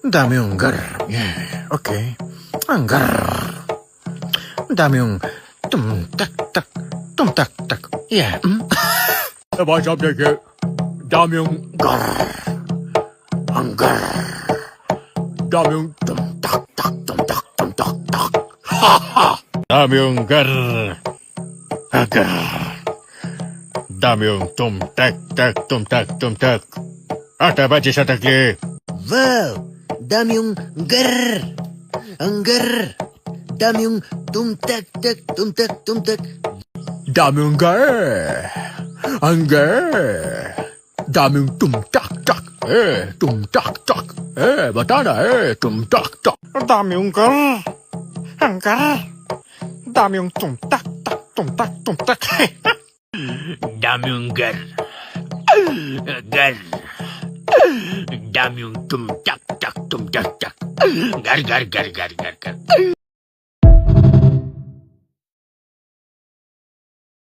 Ang dami yung gar. Yeah, okay. Ang gar. Ang dami yung tum-tak-tak. Tum-tak-tak. Yeah. Diba sabi ko, dami yung Gar. Ang gar. dami yung Tum-tak-tak. Tum-tak-tak. dami yung gar. Agar. Dami yung tum-tak. Ata ba sa takli? Wow! Dami yung gar! Ang gar! Dami yung tumtak-tak. Dami yung gar. Ang gar. Dami yung tum-tak. Tum-tak. Bata na tum-tak. Ang dami yung gar. Ang gar. Ang dami yung tum-tak. Dami yung gar. Gar. Dami yung tum-tak. Gar.